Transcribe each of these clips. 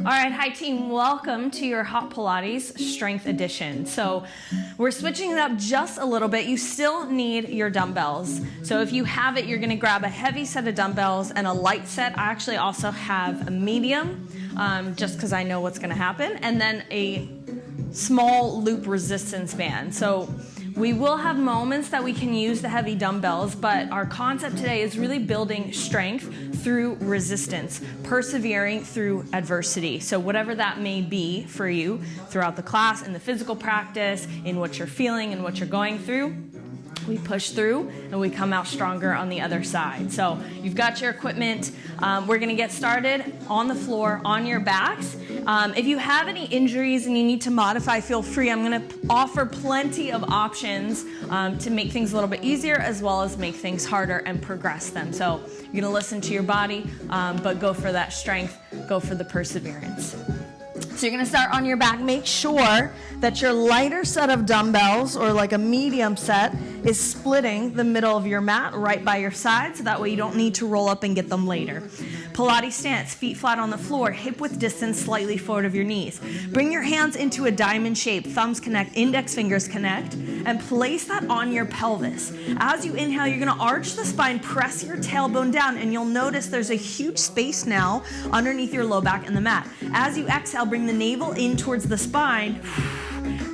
All right, hi team, welcome to your Hot Pilates Strength Edition. So we're switching it up just a little bit. You still need your dumbbells. So if you have it, you're gonna grab a heavy set of dumbbells and a light set. I actually also have a medium, just because I know what's gonna happen, and then a small loop resistance band. So we will have moments that we can use the heavy dumbbells, but our concept today is really building strength through resistance, persevering through adversity. So whatever that may be for you throughout the class, in the physical practice, in what you're feeling and what you're going through, we push through and we come out stronger on the other side. So you've got your equipment. We're gonna get started on the floor, on your backs. If you have any injuries and you need to modify, feel free. I'm gonna offer plenty of options to make things a little bit easier as well as make things harder and progress them. So you're gonna listen to your body, but go for that strength, go for the perseverance. So you're gonna start on your back. Make sure that your lighter set of dumbbells, or like a medium set, is splitting the middle of your mat right by your side, so that way you don't need to roll up and get them later. Pilates stance, feet flat on the floor, hip width distance slightly forward of your knees. Bring your hands into a diamond shape, thumbs connect, index fingers connect, and place that on your pelvis. As you inhale, you're gonna arch the spine, press your tailbone down, and you'll notice there's a huge space now underneath your low back and the mat. As you exhale, bring the navel in towards the spine,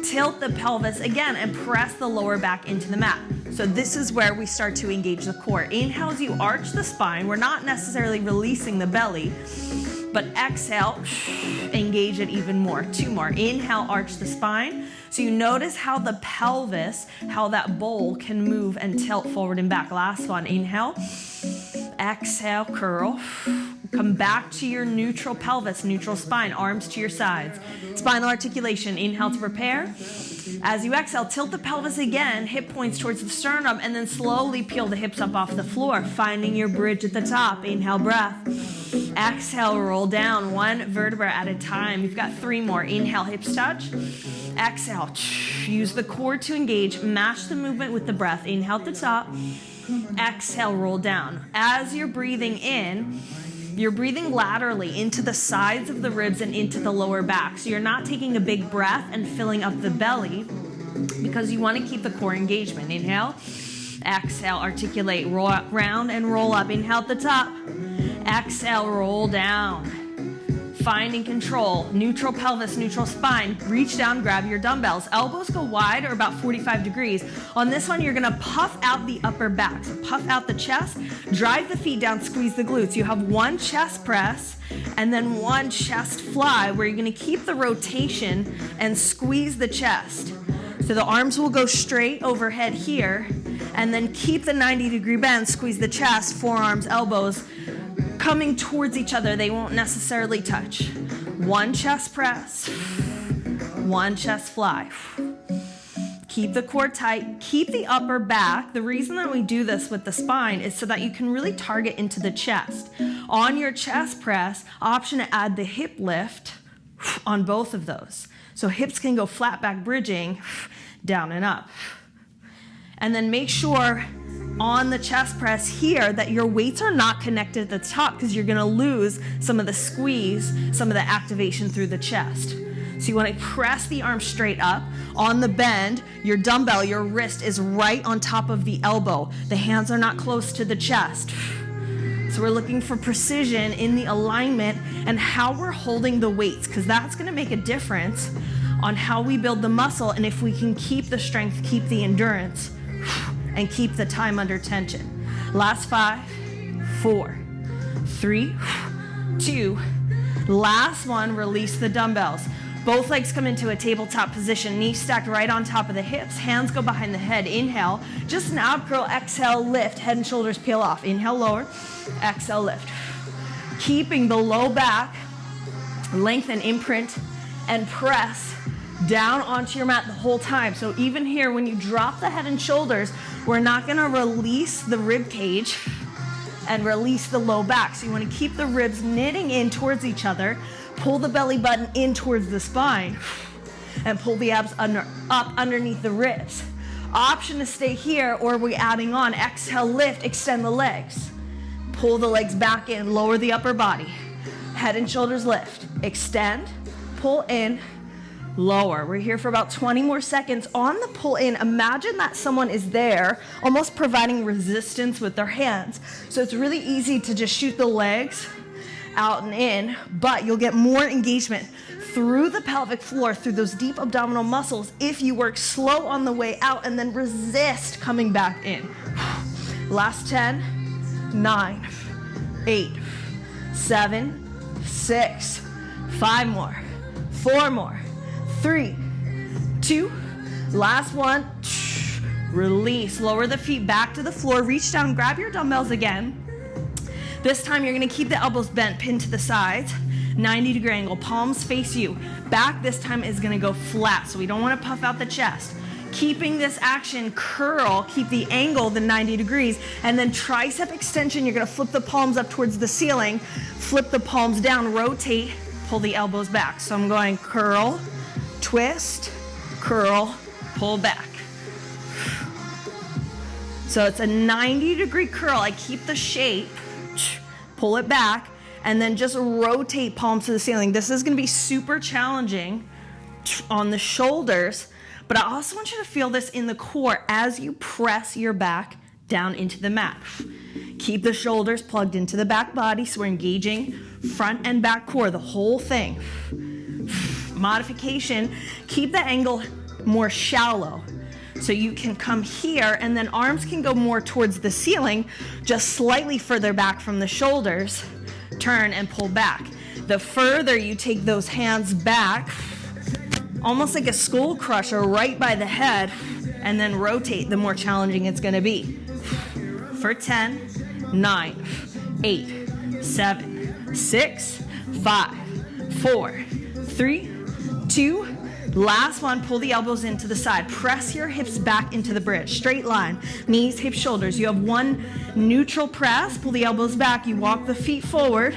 tilt the pelvis again, and press the lower back into the mat. So this is where we start to engage the core. Inhale as you arch the spine. We're not necessarily releasing the belly, but exhale, engage it even more. Two more. Inhale, arch the spine. So you notice how the pelvis, how that bowl can move and tilt forward and back. Last one. Inhale, exhale, curl. Come back to your neutral pelvis, neutral spine, arms to your sides. Spinal articulation, inhale to prepare. As you exhale, tilt the pelvis again, hip points towards the sternum, and then slowly peel the hips up off the floor, finding your bridge at the top. Inhale, breath. Exhale, roll down, one vertebra at a time. You've got three more. Inhale, hips touch. Exhale, use the core to engage. Match the movement with the breath. Inhale at the top. Exhale, roll down. As you're breathing in, you're breathing laterally into the sides of the ribs and into the lower back. So you're not taking a big breath and filling up the belly, because you want to keep the core engagement. Inhale, exhale, articulate, roll round and roll up. Inhale at the top, exhale, roll down. Finding control, neutral pelvis, neutral spine. Reach down, grab your dumbbells. Elbows go wide or about 45 degrees. On this one, you're gonna puff out the upper back. So puff out the chest, drive the feet down, squeeze the glutes. You have one chest press and then one chest fly, where you're gonna keep the rotation and squeeze the chest. So the arms will go straight overhead here, and then keep the 90-degree bend, squeeze the chest, forearms, elbows, coming towards each other. They won't necessarily touch. One chest press, one chest fly. Keep the core tight, keep the upper back. The reason that we do this with the spine is so that you can really target into the chest. On your chest press, option to add the hip lift on both of those. So hips can go flat back bridging, down and up. And then make sure on the chest press here that your weights are not connected at the top, because you're gonna lose some of the squeeze, some of the activation through the chest. So you wanna press the arm straight up. On the bend, your dumbbell, your wrist is right on top of the elbow. The hands are not close to the chest. So we're looking for precision in the alignment and how we're holding the weights, because that's gonna make a difference on how we build the muscle, and if we can keep the strength, keep the endurance, and keep the time under tension. Last 5, 4, 3, 2. Last one, release the dumbbells. Both legs come into a tabletop position, knees stacked right on top of the hips, hands go behind the head. Inhale, just an ab curl, exhale, lift, head and shoulders peel off. Inhale, lower, exhale, lift. Keeping the low back, lengthen, imprint, and press down onto your mat the whole time. So even here, when you drop the head and shoulders, we're not gonna release the rib cage and release the low back. So you wanna keep the ribs knitting in towards each other, pull the belly button in towards the spine, and pull the abs up underneath the ribs. Option to stay here, or we're adding on. Exhale, lift, extend the legs. Pull the legs back in, lower the upper body. Head and shoulders lift. extend, pull in, lower. We're here for about 20 more seconds. On the pull in, imagine that someone is there, almost providing resistance with their hands. So it's really easy to just shoot the legs out and in, but you'll get more engagement through the pelvic floor, through those deep abdominal muscles, if you work slow on the way out and then resist coming back in. Last 10, 9, 8, 7, 6, 5 more, 4 more, 3, 2, last one. Release, lower the feet back to the floor, reach down, grab your dumbbells again. This time you're gonna keep the elbows bent, pinned to the sides, 90-degree angle, palms face you. Back this time is gonna go flat, so we don't wanna puff out the chest. Keeping this action, curl, keep the angle, the 90 degrees, and then tricep extension, you're gonna flip the palms up towards the ceiling, flip the palms down, rotate, pull the elbows back. So I'm going curl, twist, curl, pull back. So it's a 90-degree curl. I keep the shape, pull it back, and then just rotate palms to the ceiling. This is gonna be super challenging on the shoulders, but I also want you to feel this in the core as you press your back down into the mat. Keep the shoulders plugged into the back body, so we're engaging front and back core, the whole thing. Modification, keep the angle more shallow. So you can come here and then arms can go more towards the ceiling, just slightly further back from the shoulders. Turn and pull back. The further you take those hands back, almost like a skull crusher right by the head, and then rotate, the more challenging it's gonna be. For 10, 9, 8, 7, 6, 5, 4, 3, 2, last one, pull the elbows into the side. Press your hips back into the bridge. Straight line, knees, hips, shoulders. You have one neutral press, pull the elbows back. You walk the feet forward,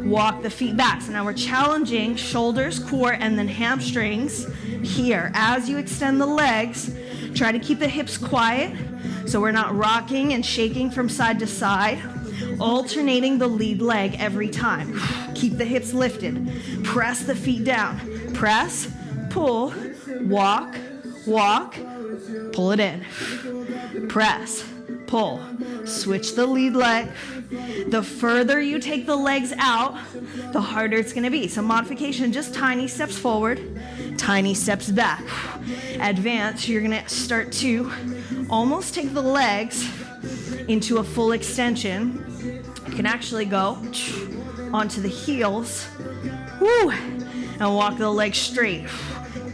walk the feet back. So now we're challenging shoulders, core, and then hamstrings here. As you extend the legs, try to keep the hips quiet so we're not rocking and shaking from side to side. Alternating the lead leg every time. Keep the hips lifted. Press the feet down. Press, pull, walk, walk, pull it in. Press, pull, switch the lead leg. The further you take the legs out, the harder it's gonna be. So modification, just tiny steps forward, tiny steps back. Advance, you're gonna start to almost take the legs into a full extension. You can actually go onto the heels, woo, and walk the legs straight.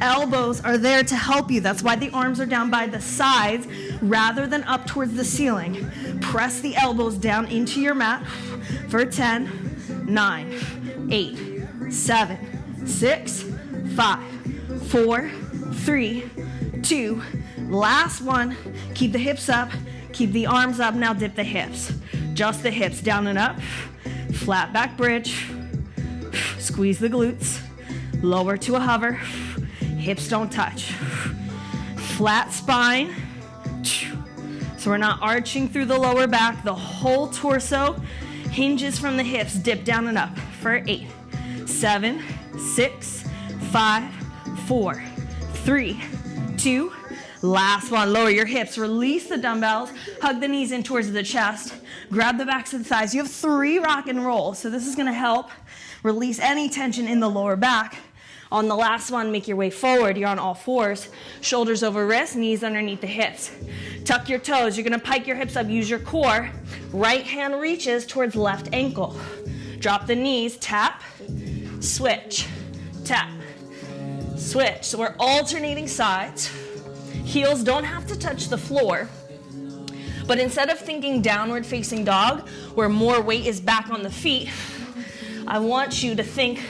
Elbows are there to help you. That's why the arms are down by the sides rather than up towards the ceiling. Press the elbows down into your mat for 10, 9, 8, 7, 6, 5, 4, 3, 2, last one. Keep the hips up, keep the arms up. Now dip the hips. Just the hips, down and up. Flat back bridge. Squeeze the glutes. Lower to a hover. Hips don't touch. Flat spine. So we're not arching through the lower back. The whole torso hinges from the hips. Dip down and up for 8, 7, 6, 5, 4, 3, 2, last one. Lower your hips, release the dumbbells, hug the knees in towards the chest, grab the backs of the thighs. You have 3 rock and roll, so this is gonna help release any tension in the lower back. On the last one, make your way forward. You're on all fours, shoulders over wrists, knees underneath the hips. Tuck your toes. You're gonna pike your hips up, use your core. Right hand reaches towards left ankle. Drop the knees, tap, switch, tap, switch. So we're alternating sides. Heels don't have to touch the floor, but instead of thinking downward facing dog, where more weight is back on the feet, I want you to think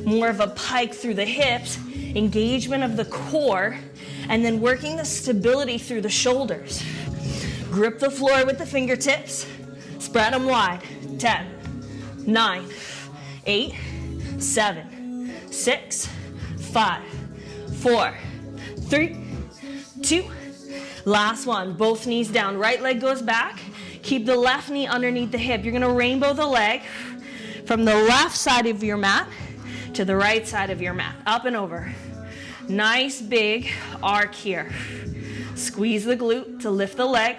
more of a pike through the hips, engagement of the core, and then working the stability through the shoulders. Grip the floor with the fingertips, spread them wide. 10, 9, 8, 7, 6, 5, 4, 3, 2, last one. Both knees down, right leg goes back. Keep the left knee underneath the hip. You're gonna rainbow the leg from the left side of your mat to the right side of your mat. Up and over. Nice big arc here. Squeeze the glute to lift the leg.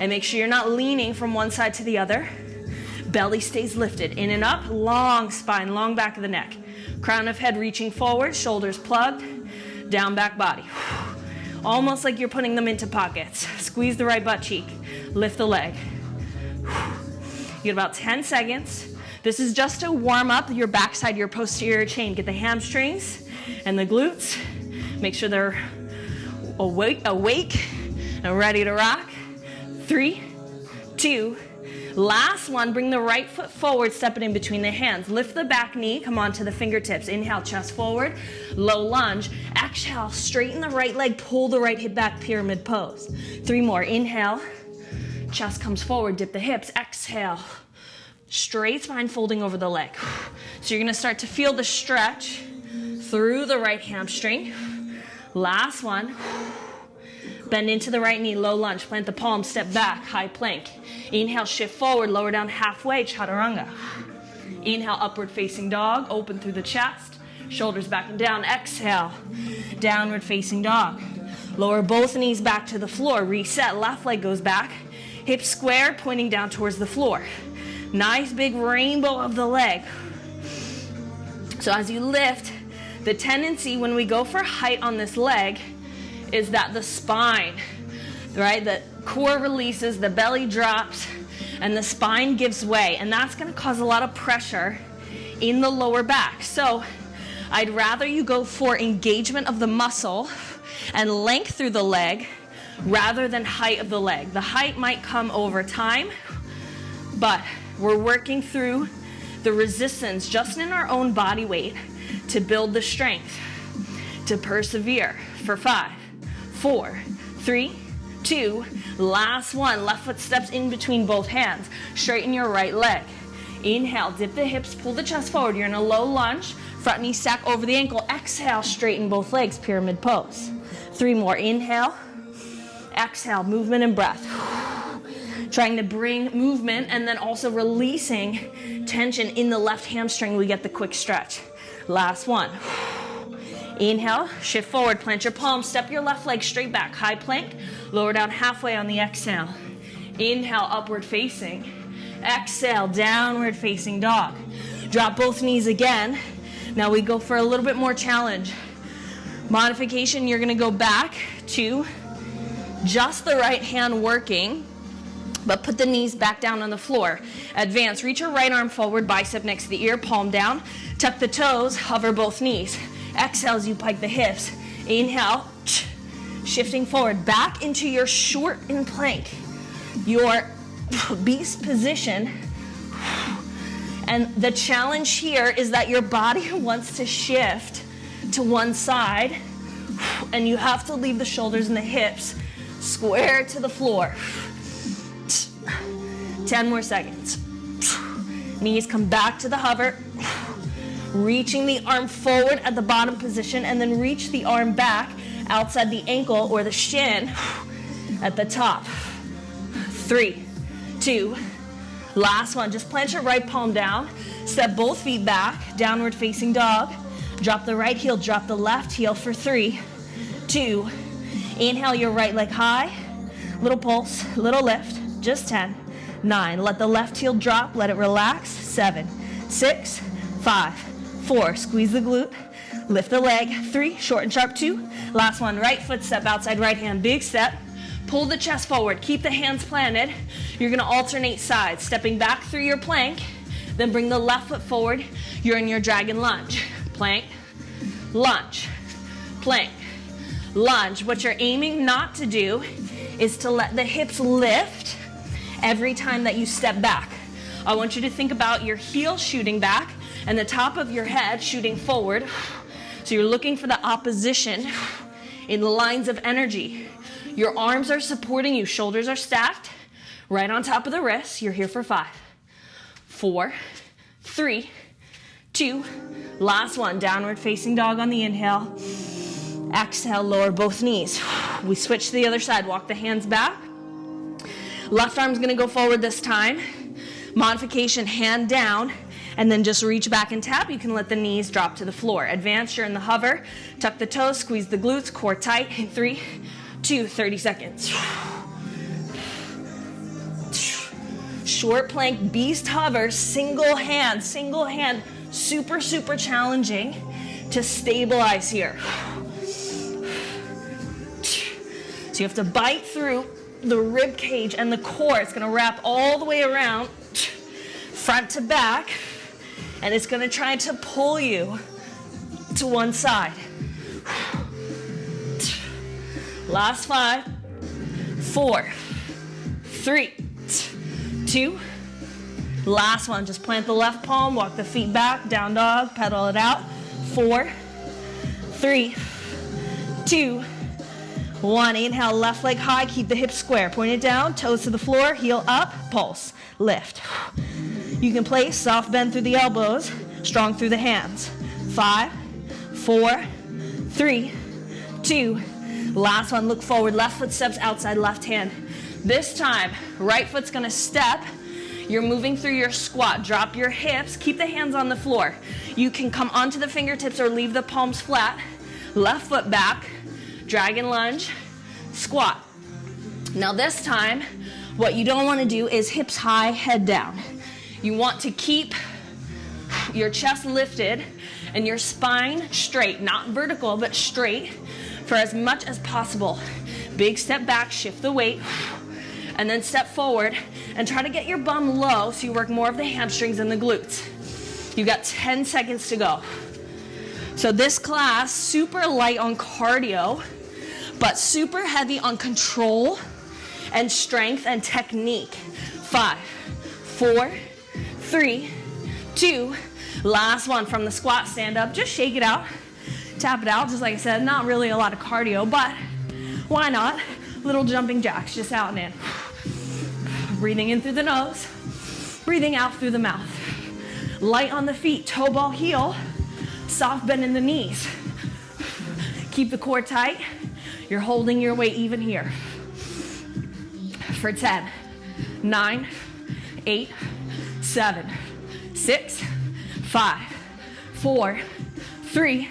And make sure you're not leaning from one side to the other. Belly stays lifted. In and up. Long spine, long back of the neck. Crown of head reaching forward. Shoulders plugged. Down back body. Almost like you're putting them into pockets. Squeeze the right butt cheek. Lift the leg. You get about 10 seconds. This is just to warm up your backside, your posterior chain. Get the hamstrings and the glutes. Make sure they're awake and ready to rock. 3, 2, last one. Bring the right foot forward, step it in between the hands. Lift the back knee, come onto the fingertips. Inhale, chest forward, low lunge. Exhale, straighten the right leg, pull the right hip back, pyramid pose. 3 more. Inhale, chest comes forward, dip the hips. Exhale. Straight spine folding over the leg. So you're gonna start to feel the stretch through the right hamstring. Last one. Bend into the right knee, low lunge. Plant the palm, step back, high plank. Inhale, shift forward, lower down halfway, chaturanga. Inhale, upward facing dog, open through the chest. Shoulders back and down. Exhale, downward facing dog. Lower both knees back to the floor. Reset, left leg goes back. Hips squared, pointing down towards the floor. Nice big rainbow of the leg. So as you lift, the tendency when we go for height on this leg is that the spine, right, the core releases, the belly drops, and the spine gives way. And that's gonna cause a lot of pressure in the lower back. So I'd rather you go for engagement of the muscle and length through the leg rather than height of the leg. The height might come over time, but we're working through the resistance just in our own body weight to build the strength, to persevere for 5, 4, 3, 2, last one. Left foot steps in between both hands. Straighten your right leg. Inhale, dip the hips, pull the chest forward. You're in a low lunge. Front knee stack over the ankle. Exhale, straighten both legs, pyramid pose. 3 more. Inhale, exhale, movement and breath. Trying to bring movement and then also releasing tension in the left hamstring. We get the quick stretch. Last one. Inhale, shift forward, plant your palms, step your left leg straight back, high plank, lower down halfway on the exhale. Inhale, upward facing. Exhale, downward facing dog. Drop both knees again. Now we go for a little bit more challenge. Modification, you're gonna go back to just the right hand working, but put the knees back down on the floor. Advance, reach your right arm forward, bicep next to the ear, palm down. Tuck the toes, hover both knees. Exhale as you pike the hips. Inhale, shifting forward, back into your shortened plank. Your beast position. And the challenge here is that your body wants to shift to one side, and you have to leave the shoulders and the hips square to the floor. 10 more seconds. Knees come back to the hover. Reaching the arm forward at the bottom position, and then reach the arm back outside the ankle or the shin at the top. 3, 2, last one. Just plant your right palm down. Step both feet back, downward facing dog. Drop the right heel, drop the left heel for 3, 2. Inhale your right leg high. Little pulse, little lift. Just 10, 9. Let the left heel drop, let it relax. 7, 6, 5, 4. Squeeze the glute, lift the leg. 3, short and sharp. 2. Last one, right foot step outside right hand, big step. Pull the chest forward, keep the hands planted. You're gonna alternate sides, stepping back through your plank, then bring the left foot forward. You're in your dragon lunge. Plank, lunge, plank, lunge. What you're aiming not to do is to let the hips lift every time that you step back. I want you to think about your heel shooting back and the top of your head shooting forward. So you're looking for the opposition in the lines of energy. Your arms are supporting you, shoulders are stacked right on top of the wrists. You're here for 5, 4, 3, 2, last one. Downward facing dog on the inhale. Exhale, lower both knees. We switch to the other side, walk the hands back. Left arm's gonna go forward this time. Modification, hand down. And then just reach back and tap. You can let the knees drop to the floor. Advance, you're in the hover. Tuck the toes, squeeze the glutes, core tight. In 3, 2, 30 seconds. Short plank, beast hover, single hand, super, super challenging to stabilize here. So you have to bite through the rib cage and the core. It's gonna wrap all the way around, front to back, and it's gonna try to pull you to one side. Last 5, 4, 3, 2. Last one, just plant the left palm, walk the feet back, down dog, pedal it out. 4, 3, 2, 1. Inhale, left leg high, keep the hips square. Point it down, toes to the floor, heel up, pulse, lift. You can place soft bend through the elbows, strong through the hands. 5, 4, 3, 2. Last one, look forward, left foot steps outside left hand. This time, right foot's gonna step. You're moving through your squat. Drop your hips, keep the hands on the floor. You can come onto the fingertips or leave the palms flat. Left foot back, dragon lunge, squat. Now this time, what you don't wanna do is hips high, head down. You want to keep your chest lifted and your spine straight, not vertical, but straight for as much as possible. Big step back, shift the weight, and then step forward and try to get your bum low so you work more of the hamstrings and the glutes. You got 10 seconds to go. So this class, super light on cardio, but super heavy on control and strength and technique. 5, 4, 3, 2, last one. From the squat, stand up, just shake it out, tap it out. Just like I said, not really a lot of cardio, but why not? Little jumping jacks, just out and in. Breathing in through the nose, breathing out through the mouth. Light on the feet, toe ball heel, soft bend in the knees. Keep the core tight. You're holding your weight even here. For 10, 9, 8, 7, 6, 5, 4, 3,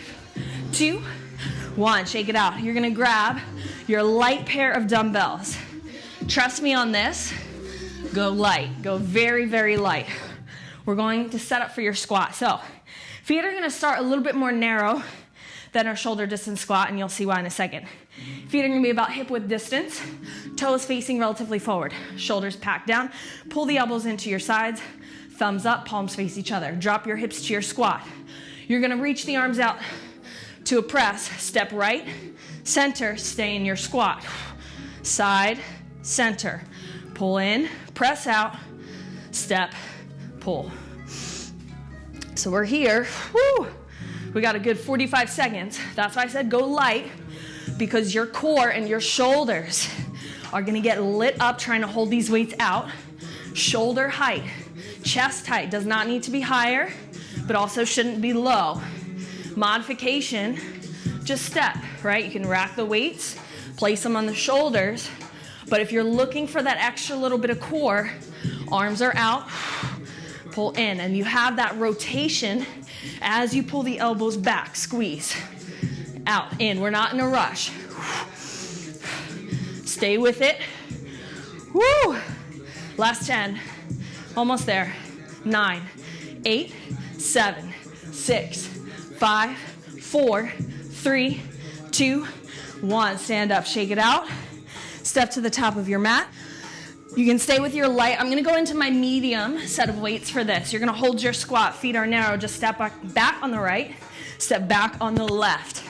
2, 1. Shake it out. You're gonna grab your light pair of dumbbells. Trust me on this. Go light. Go very, very light. We're going to set up for your squat. So feet are gonna start a little bit more narrow than our shoulder distance squat, and you'll see why in a second. Feet are gonna be about hip width distance, toes facing relatively forward, shoulders packed down. Pull the elbows into your sides, thumbs up, palms face each other. Drop your hips to your squat. You're gonna reach the arms out to a press. Step right, center, stay in your squat. Side, center. Pull in, press out, step, pull. So we're here. Woo! We got a good 45 seconds. That's why I said go light, because your core and your shoulders are gonna get lit up trying to hold these weights out. Shoulder height, chest height does not need to be higher, but also shouldn't be low. Modification, just step, right? You can rack the weights, place them on the shoulders, but if you're looking for that extra little bit of core, arms are out, pull in, and you have that rotation as you pull the elbows back, squeeze, out, in. We're not in a rush. Stay with it. Woo! Last 10, almost there. 9, 8, 7, 6, 5, 4, 3, 2, 1. Stand up, shake it out. Step to the top of your mat. You can stay with your light. I'm gonna go into my medium set of weights for this. You're gonna hold your squat, feet are narrow, just step back on the right, step back on the left.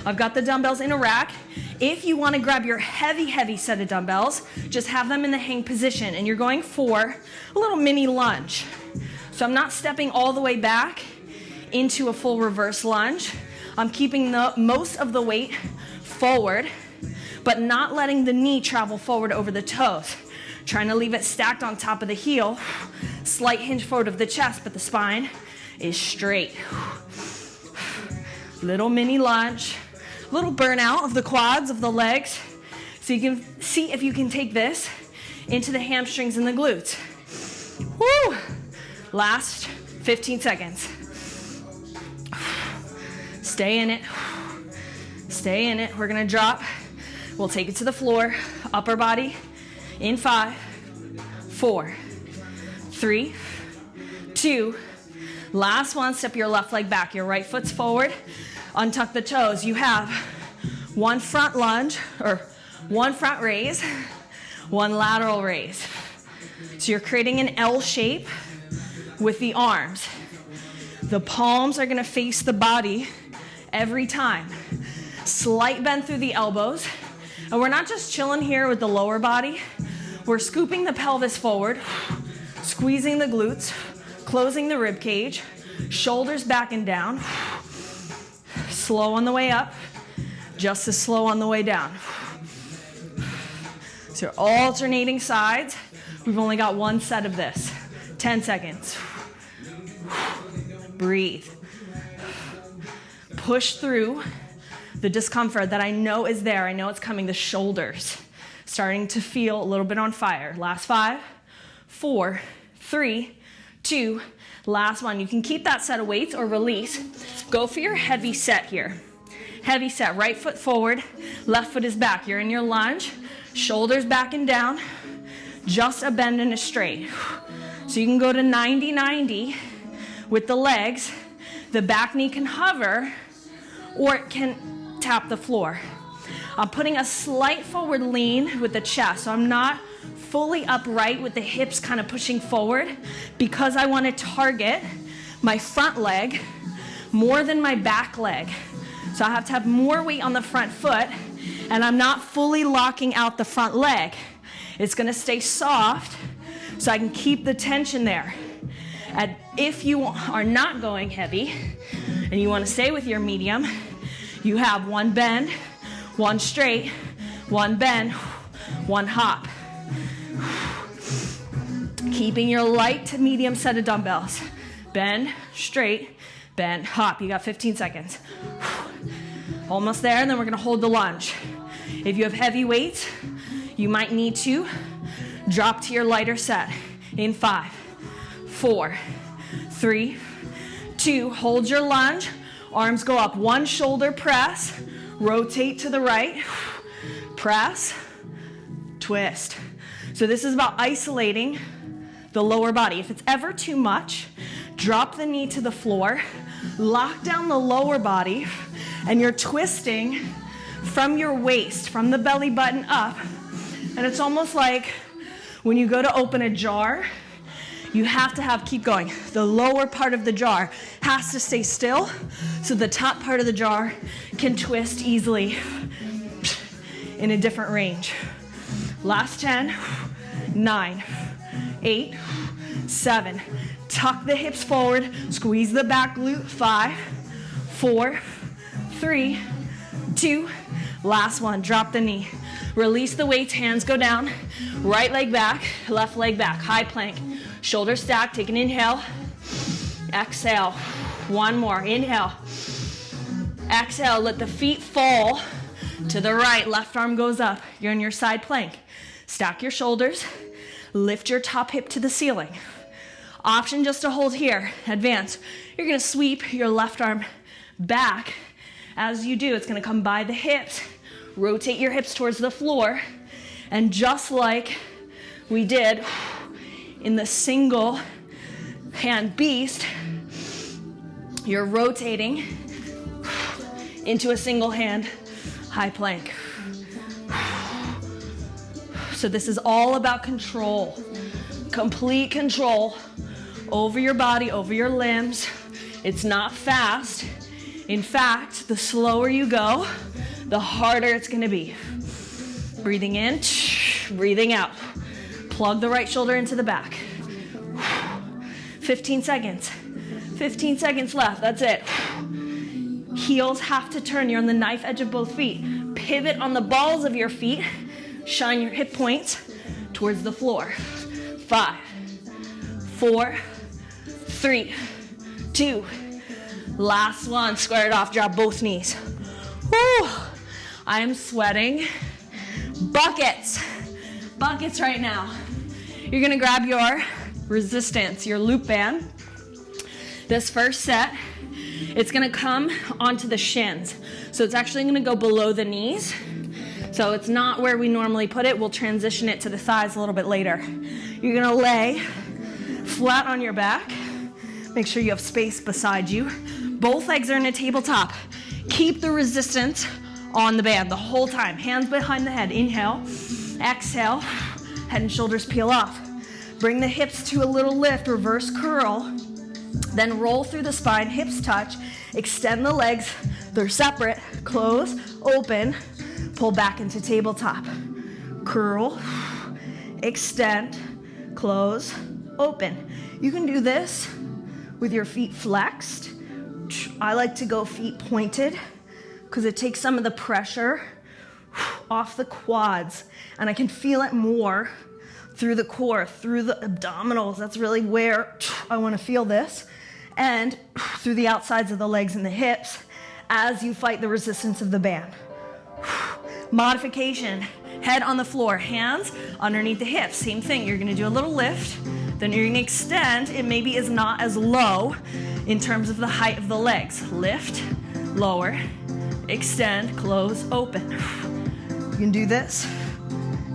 I've got the dumbbells in a rack. If you wanna grab your heavy, heavy set of dumbbells, just have them in the hang position, and you're going for a little mini lunge. So I'm not stepping all the way back into a full reverse lunge. I'm keeping most of the weight forward, but not letting the knee travel forward over the toes. Trying to leave it stacked on top of the heel. Slight hinge forward of the chest, but the spine is straight. Little mini lunge. Little burnout of the quads, of the legs. So you can see if you can take this into the hamstrings and the glutes. Woo! Last 15 seconds. Stay in it. Stay in it. We're gonna drop. We'll take it to the floor. Upper body in 5, 4, 3, 2. Last one, step your left leg back. Your right foot's forward. Untuck the toes. You have one front lunge, or one front raise, one lateral raise. So you're creating an L shape with the arms. The palms are gonna face the body every time. Slight bend through the elbows. And we're not just chilling here with the lower body. We're scooping the pelvis forward, squeezing the glutes, closing the rib cage, shoulders back and down. Slow on the way up, just as slow on the way down. So you're alternating sides. We've only got one set of this. 10 seconds. Breathe. Push through the discomfort that I know is there. I know it's coming. The shoulders starting to feel a little bit on fire. Last 5, 4, 3, 2, last one. You can keep that set of weights or release. Go for your heavy set here. Heavy set. Right foot forward, left foot is back. You're in your lunge. Shoulders back and down. Just a bend and a straight. So you can go to 90-90 with the legs. The back knee can hover or it can tap the floor. I'm putting a slight forward lean with the chest. So I'm not fully upright with the hips kind of pushing forward because I want to target my front leg more than my back leg. So I have to have more weight on the front foot and I'm not fully locking out the front leg. It's going to stay soft so I can keep the tension there. And if you are not going heavy and you want to stay with your medium, you have one bend, one straight, one bend, one hop. Keeping your light to medium set of dumbbells. Bend, straight, bend, hop. You got 15 seconds. Almost there, and then we're going to hold the lunge. If you have heavy weights, you might need to drop to your lighter set in 5, 4, 3, 2. Hold your lunge. Arms go up. One shoulder press. Rotate to the right. Press. Twist. So this is about isolating the lower body. If it's ever too much, drop the knee to the floor. Lock down the lower body. And you're twisting from your waist, from the belly button up. And it's almost like when you go to open a jar, you have to keep going. The lower part of the jar has to stay still so the top part of the jar can twist easily in a different range. Last 10, 9, 8, 7. Tuck the hips forward, squeeze the back glute. 5, 4, 3, 2. Last one, drop the knee. Release the weights, hands go down. Right leg back, left leg back. High plank. Shoulders stacked, take an inhale. Exhale. One more, inhale. Exhale, let the feet fall to the right. Left arm goes up. You're in your side plank. Stack your shoulders. Lift your top hip to the ceiling. Option just to hold here. Advance. You're gonna sweep your left arm back. As you do, it's gonna come by the hips. Rotate your hips towards the floor. And just like we did in the single hand beast, you're rotating into a single hand high plank. So this is all about control, complete control over your body, over your limbs. It's not fast. In fact, the slower you go, the harder it's gonna be. Breathing in, breathing out. Plug the right shoulder into the back. 15 seconds. 15 seconds left, that's it. Heels have to turn. You're on the knife edge of both feet. Pivot on the balls of your feet. Shine your hip points towards the floor. 5, 4, 3, 2. Last one, square it off, drop both knees. Whew. I am sweating buckets right now. You're gonna grab your resistance, your loop band. This first set, it's gonna come onto the shins. So it's actually gonna go below the knees. So it's not where we normally put it. We'll transition it to the thighs a little bit later. You're gonna lay flat on your back. Make sure you have space beside you. Both legs are in a tabletop. Keep the resistance on the band the whole time. Hands behind the head. Inhale, exhale, head and shoulders peel off. Bring the hips to a little lift, reverse curl. Then roll through the spine, hips touch. Extend the legs. They're separate. Close, open, pull back into tabletop. Curl, extend, close, open. You can do this with your feet flexed. I like to go feet pointed because it takes some of the pressure off the quads, and I can feel it more through the core, through the abdominals. That's really where I want to feel this, and through the outsides of the legs and the hips as you fight the resistance of the band. Modification, head on the floor, hands underneath the hips. Same thing, you're gonna do a little lift, then you're gonna extend. It maybe is not as low in terms of the height of the legs. Lift, lower, extend, close, open. You can do this,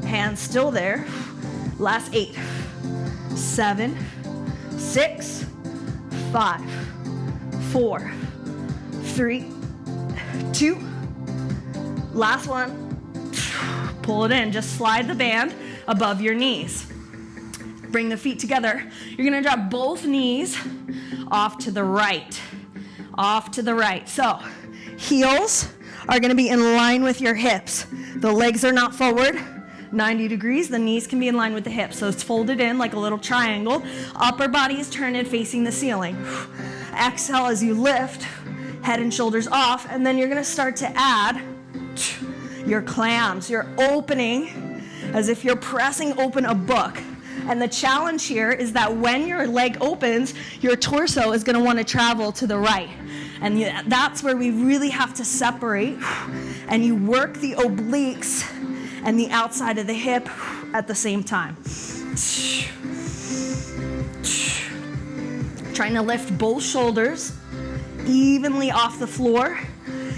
hands still there. Last 8, 7, 6, 5, 4, 3, 2, last one. Pull it in, just slide the band above your knees. Bring the feet together. You're gonna drop both knees off to the right, off to the right. So heels are gonna be in line with your hips. The legs are not forward, 90 degrees. The knees can be in line with the hips. So it's folded in like a little triangle. Upper body is turned facing the ceiling. Exhale as you lift, head and shoulders off, and then you're gonna start to add your clams. You're opening as if you're pressing open a book. And the challenge here is that when your leg opens, your torso is gonna wanna travel to the right. And that's where we really have to separate, and you work the obliques and the outside of the hip at the same time. Trying to lift both shoulders evenly off the floor.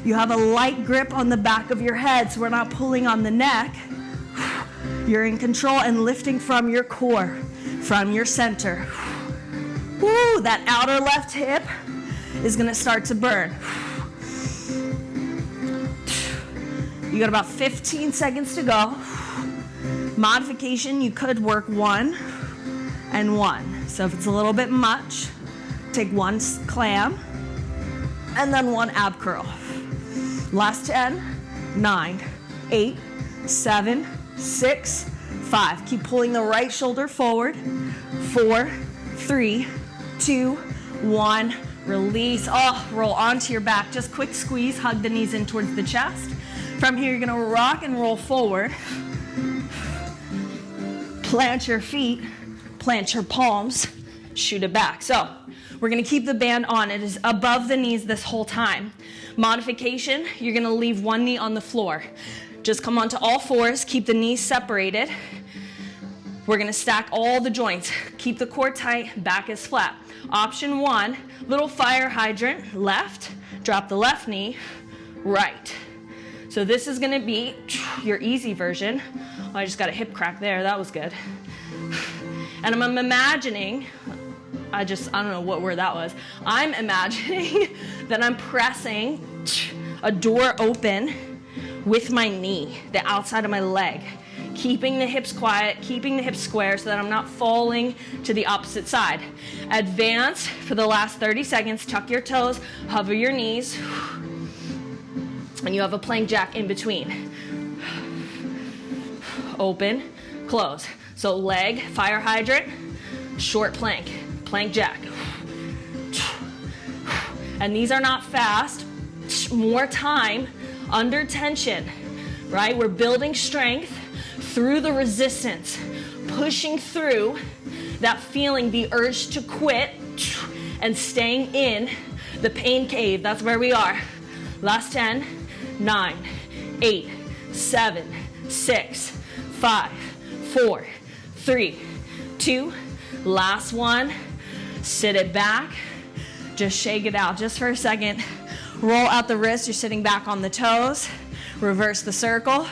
You have a light grip on the back of your head, so we're not pulling on the neck. You're in control and lifting from your core, from your center. Woo, that outer left hip is gonna start to burn. You got about 15 seconds to go. Modification, you could work 1 and 1. So if it's a little bit much, take 1 clam and then 1 ab curl. Last 10, 9, 8, 7, 6, 5. Keep pulling the right shoulder forward. 4, 3, 2, 1. Release. Oh, roll onto your back. Just quick squeeze. Hug the knees in towards the chest. From here, you're gonna rock and roll forward. Plant your feet, plant your palms, shoot it back. So we're gonna keep the band on. It is above the knees this whole time. Modification, you're gonna leave 1 knee on the floor. Just come onto all fours, keep the knees separated. We're gonna stack all the joints. Keep the core tight, back is flat. Option 1, little fire hydrant, left, drop the left knee, right. So this is gonna be your easy version. Oh, I just got a hip crack there, that was good. And I'm imagining, I don't know what word that was. I'm imagining that I'm pressing a door open with my knee, the outside of my leg. Keeping the hips quiet, keeping the hips square so that I'm not falling to the opposite side. Advance for the last 30 seconds, tuck your toes, hover your knees, and you have a plank jack in between. Open, close. So leg, fire hydrant, short plank, plank jack. And these are not fast, more time under tension, right? We're building strength through the resistance, pushing through that feeling, the urge to quit, and staying in the pain cave. That's where we are. Last 10, 9, 8, 7, 6, 5, 4, 3, 2, last one. Sit it back, Just shake it out just for a second. Roll out the wrists, you're sitting back on the toes. Reverse the circle.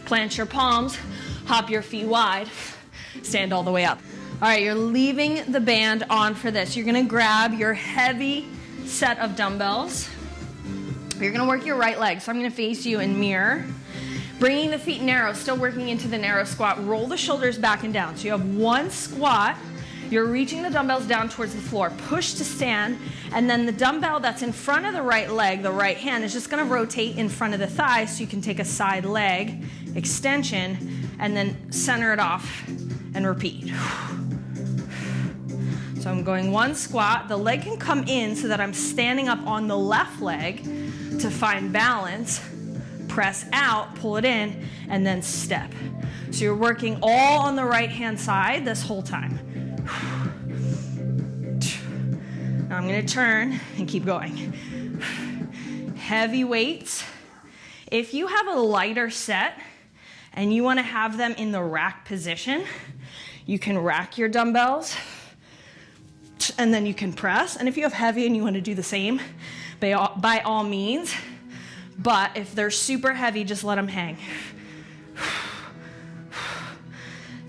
Plant your palms, hop your feet wide, stand all the way up. All right, you're leaving the band on for this. You're gonna grab your heavy set of dumbbells. You're gonna work your right leg, so I'm gonna face you and mirror. Bringing the feet narrow, still working into the narrow squat. Roll the shoulders back and down. So you have one squat. You're reaching the dumbbells down towards the floor. Push to stand, and then the dumbbell that's in front of the right leg, the right hand, is just gonna rotate in front of the thigh so you can take a side leg extension and then center it off and repeat. So I'm going one squat. The leg can come in so that I'm standing up on the left leg to find balance. Press out, pull it in, and then step. So you're working all on the right-hand side this whole time. Now I'm gonna turn and keep going. Heavy weights. If you have a lighter set and you wanna have them in the rack position, you can rack your dumbbells and then you can press. And if you have heavy and you wanna do the same, by all means. But if they're super heavy, just let them hang.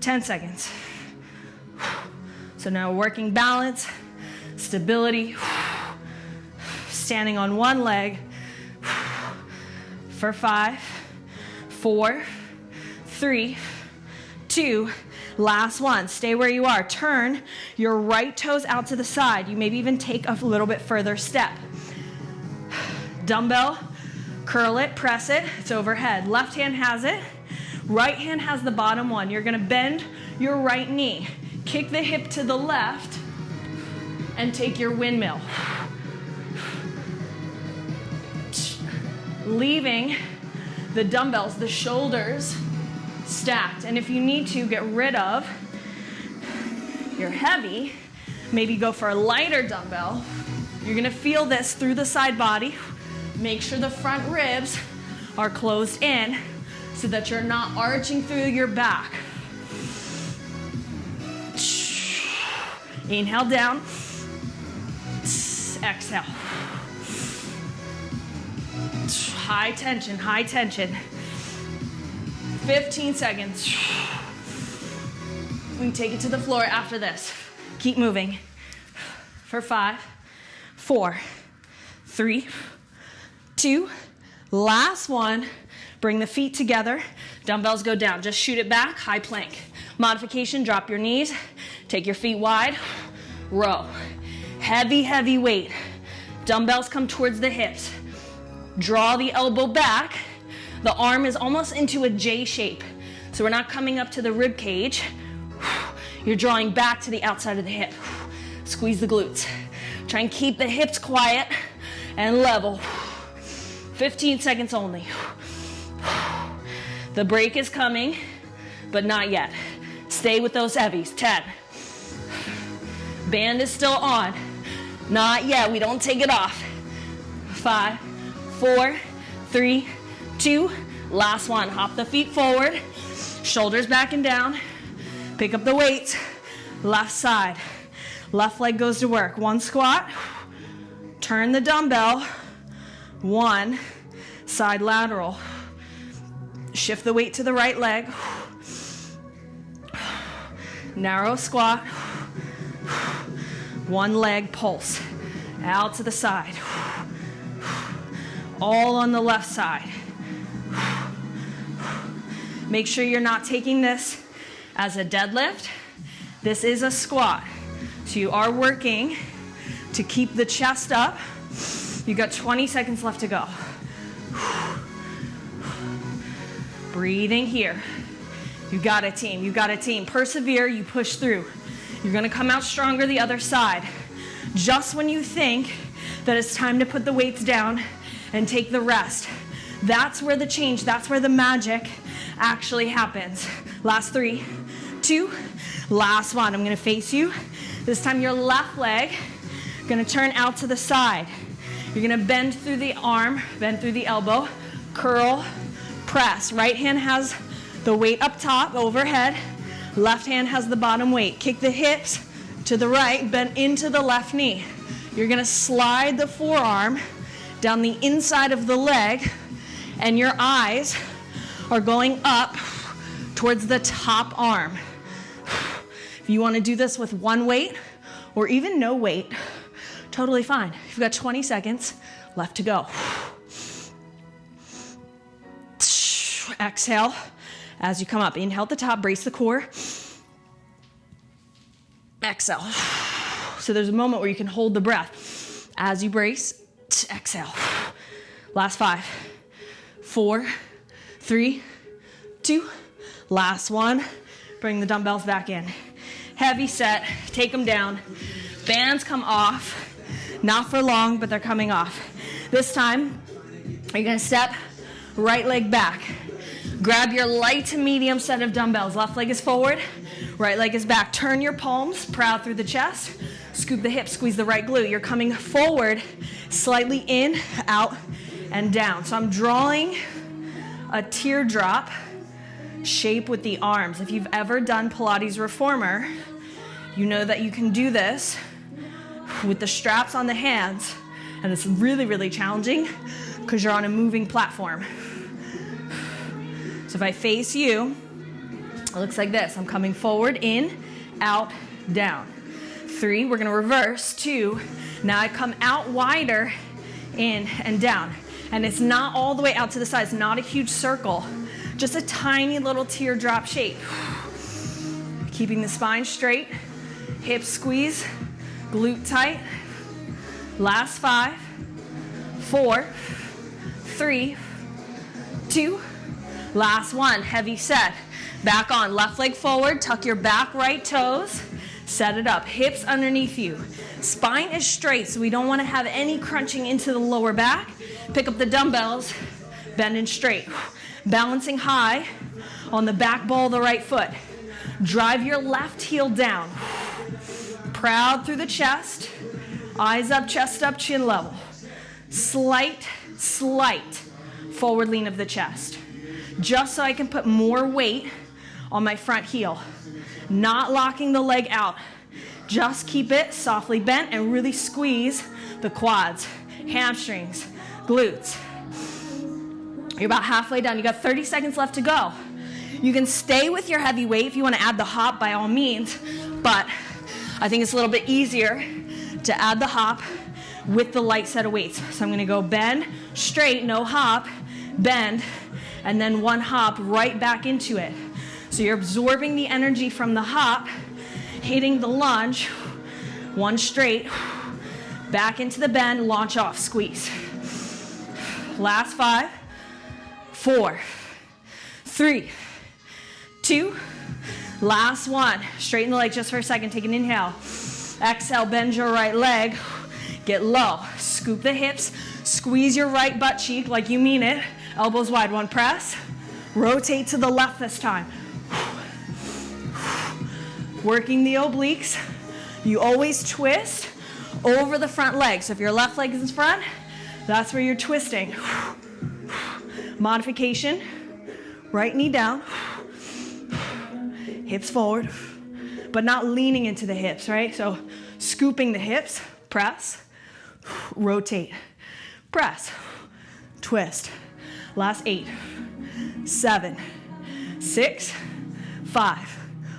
10 seconds. So now working balance, stability, standing on one leg for 5, 4, 3, 2, last one. Stay where you are. Turn your right toes out to the side. You maybe even take a little bit further step. Dumbbell, curl it, press it, it's overhead. Left hand has it, right hand has the bottom one. You're gonna bend your right knee, kick the hip to the left, and take your windmill. Leaving the dumbbells, the shoulders stacked. And if you need to get rid of your heavy, maybe go for a lighter dumbbell. You're gonna feel this through the side body. Make sure the front ribs are closed in so that you're not arching through your back. Inhale down. Exhale. High tension, high tension. 15 seconds. We take it to the floor after this. Keep moving. For 5, 4, 3, 2, last one. Bring the feet together. Dumbbells go down. Just shoot it back. High plank. Modification, drop your knees. Take your feet wide. Row. Heavy, heavy weight. Dumbbells come towards the hips. Draw the elbow back. The arm is almost into a J shape. So we're not coming up to the rib cage. You're drawing back to the outside of the hip. Squeeze the glutes. Try and keep the hips quiet and level. 15 seconds only. The break is coming, but not yet. Stay with those heavies. 10. Band is still on. Not yet. We don't take it off. 5, 4, 3, 2. Last one. Hop the feet forward. Shoulders back and down. Pick up the weights. Left side. Left leg goes to work. One squat. Turn the dumbbell. One. Side lateral. Shift the weight to the right leg. Narrow squat. One leg pulse. Out to the side. All on the left side. Make sure you're not taking this as a deadlift. This is a squat. So you are working to keep the chest up. You got 20 seconds left to go. Breathing here. You got it, team. You got it, team. Persevere. You push through. You're going to come out stronger the other side. Just when you think that it's time to put the weights down and take the rest, that's where the change, that's where the magic actually happens. Last 3, 2, last one. I'm going to face you. This time your left leg going to turn out to the side. You're going to bend through the arm, bend through the elbow, curl, press. Right hand has the weight up top, overhead. Left hand has the bottom weight. Kick the hips to the right, bend into the left knee. You're gonna slide the forearm down the inside of the leg, and your eyes are going up towards the top arm. If you wanna do this with one weight or even no weight, totally fine. You've got 20 seconds left to go. Exhale as you come up. Inhale at the top, brace the core. Exhale. So there's a moment where you can hold the breath. As you brace, exhale. Last 5, 4, 3, 2. Last one. Bring the dumbbells back in. Heavy set, take them down. Bands come off. Not for long, but they're coming off. This time, you're gonna step right leg back. Grab your light to medium set of dumbbells. Left leg is forward, right leg is back. Turn your palms, proud through the chest. Scoop the hips, squeeze the right glute. You're coming forward, slightly in, out, and down. So I'm drawing a teardrop shape with the arms. If you've ever done Pilates Reformer, you know that you can do this with the straps on the hands, and it's really, really challenging because you're on a moving platform. So if I face you, it looks like this. I'm coming forward, in, out, down. 3, we're gonna reverse. 2, now I come out wider, in and down. And it's not all the way out to the side. It's not a huge circle, just a tiny little teardrop shape. Keeping the spine straight, hips squeeze, glute tight. Last 5, 4, 3, 2, last one. Heavy set. Back on. Left leg forward. Tuck your back right toes. Set it up. Hips underneath you. Spine is straight, so we don't want to have any crunching into the lower back. Pick up the dumbbells. Bend and straight. Balancing high on the back ball of the right foot. Drive your left heel down. Proud through the chest. Eyes up, chest up, chin level. Slight forward lean of the chest. Just so I can put more weight on my front heel. Not locking the leg out. Just keep it softly bent and really squeeze the quads, hamstrings, glutes. You're about halfway done. You got 30 seconds left to go. You can stay with your heavy weight if you want to add the hop, by all means, but I think it's a little bit easier to add the hop with the light set of weights. So I'm going to go bend, straight, no hop, bend, and then one hop right back into it. So you're absorbing the energy from the hop, hitting the lunge, one straight, back into the bend, launch off, squeeze. Last 5, 4, 3, 2, last one. Straighten the leg just for a second, take an inhale. Exhale, bend your right leg, get low. Scoop the hips, squeeze your right butt cheek like you mean it. Elbows wide, one press. Rotate to the left this time. Working the obliques. You always twist over the front leg. So if your left leg is in front, that's where you're twisting. Modification, right knee down, hips forward, but not leaning into the hips, right? So scooping the hips, press, rotate, press, twist. Last 8, 7, 6, 5,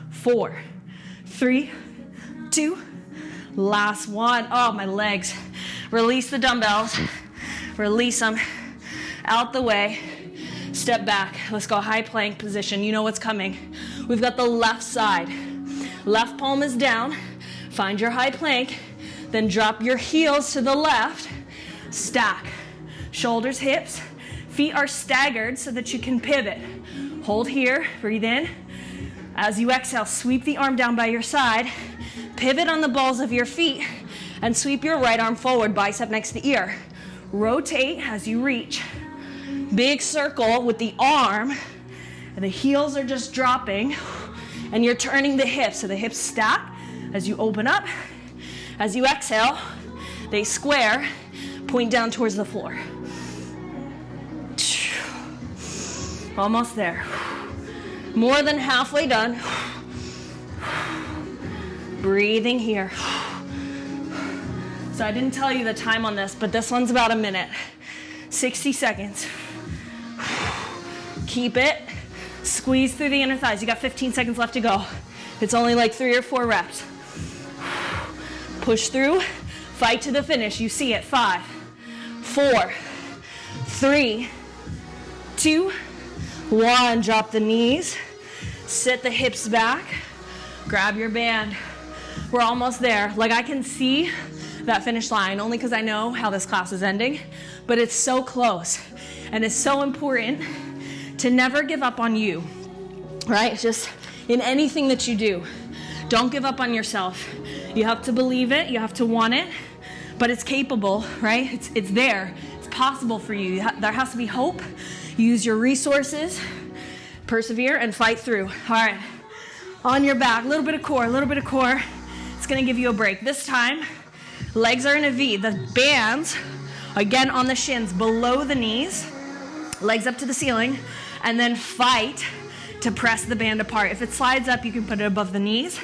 4, 3, 2, last one. Oh, my legs. Release the dumbbells. Release them out the way. Step back. Let's go high plank position. You know what's coming. We've got the left side. Left palm is down. Find your high plank. Then drop your heels to the left. Stack. Shoulders, hips. Feet are staggered so that you can pivot. Hold here. Breathe in. As you exhale, sweep the arm down by your side. Pivot on the balls of your feet and sweep your right arm forward, bicep next to the ear. Rotate as you reach. Big circle with the arm, and the heels are just dropping, and you're turning the hips, so the hips stack as you open up. As you exhale, they square, point down towards the floor. Almost there. More than halfway done. Breathing here. So I didn't tell you the time on this, but this one's about a minute. 60 seconds. Keep it. Squeeze through the inner thighs. You got 15 seconds left to go. It's only like 3 or 4 reps. Push through. Fight to the finish. You see it. 5, 4, 3, 2, 1. Drop the knees. Sit the hips back. Grab your band. We're almost there. Like, I can see that finish line only because I know how this class is ending, but it's so close. And it's so important to never give up on you, right? Just in anything that you do, don't give up on yourself. You have to believe it, you have to want it, but it's capable, right? It's there, it's possible for you. There has to be hope. Use your resources, persevere, and fight through. All right, on your back, a little bit of core, a little bit of core. It's gonna give you a break. This time, legs are in a V. The bands, again on the shins, below the knees, legs up to the ceiling, and then fight to press the band apart. If it slides up, you can put it above the knees,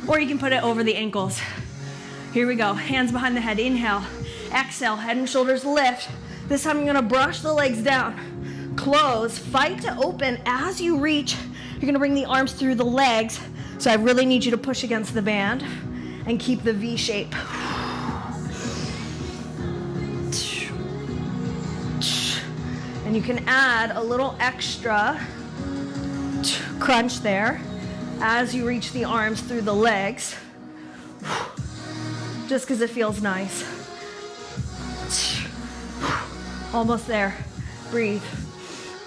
or you can put it over the ankles. Here we go, hands behind the head, inhale, exhale, head and shoulders lift. This time you're gonna brush the legs down, close, fight to open. As you reach, you're gonna bring the arms through the legs, so I really need you to push against the band and keep the V shape. And you can add a little extra crunch there as you reach the arms through the legs, just because it feels nice. Almost there. Breathe.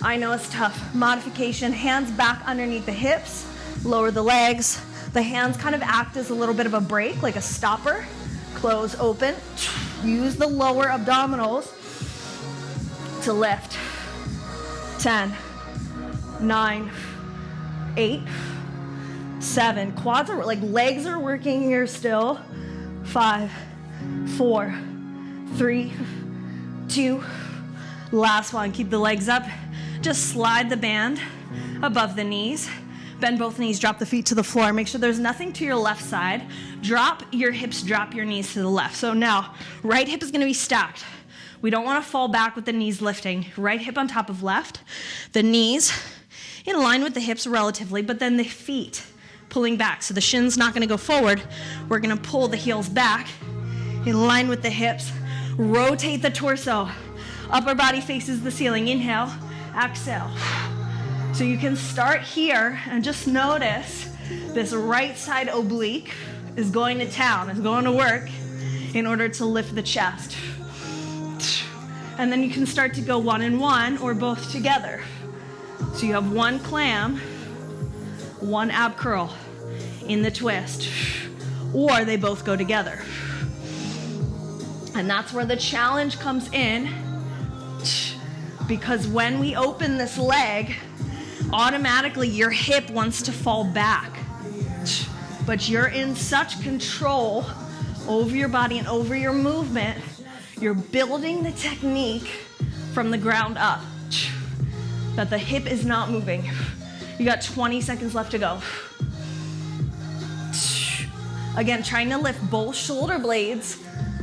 I know it's tough. Modification, hands back underneath the hips, lower the legs. The hands kind of act as a little bit of a break, like a stopper. Close, open. Use the lower abdominals to lift. 10, 9, 8, 7. Quads are like legs are working here still. 5, 4, 3, 2. Last one. Keep the legs up. Just slide the band above the knees. Bend both knees, drop the feet to the floor. Make sure there's nothing to your left side. Drop your hips, drop your knees to the left. So now, right hip is gonna be stacked. We don't wanna fall back with the knees lifting. Right hip on top of left. The knees in line with the hips relatively, but then the feet pulling back. So the shin's not gonna go forward. We're gonna pull the heels back in line with the hips. Rotate the torso. Upper body faces the ceiling. Inhale, exhale. So you can start here and just notice this right side oblique is going to town, is going to work in order to lift the chest. And then you can start to go one and one or both together. So you have one clam, one ab curl in the twist, or they both go together. And that's where the challenge comes in, because when we open this leg, automatically your hip wants to fall back, but you're in such control over your body and over your movement. You're building the technique from the ground up, that the hip is not moving. You got 20 seconds left to go. Again, trying to lift both shoulder blades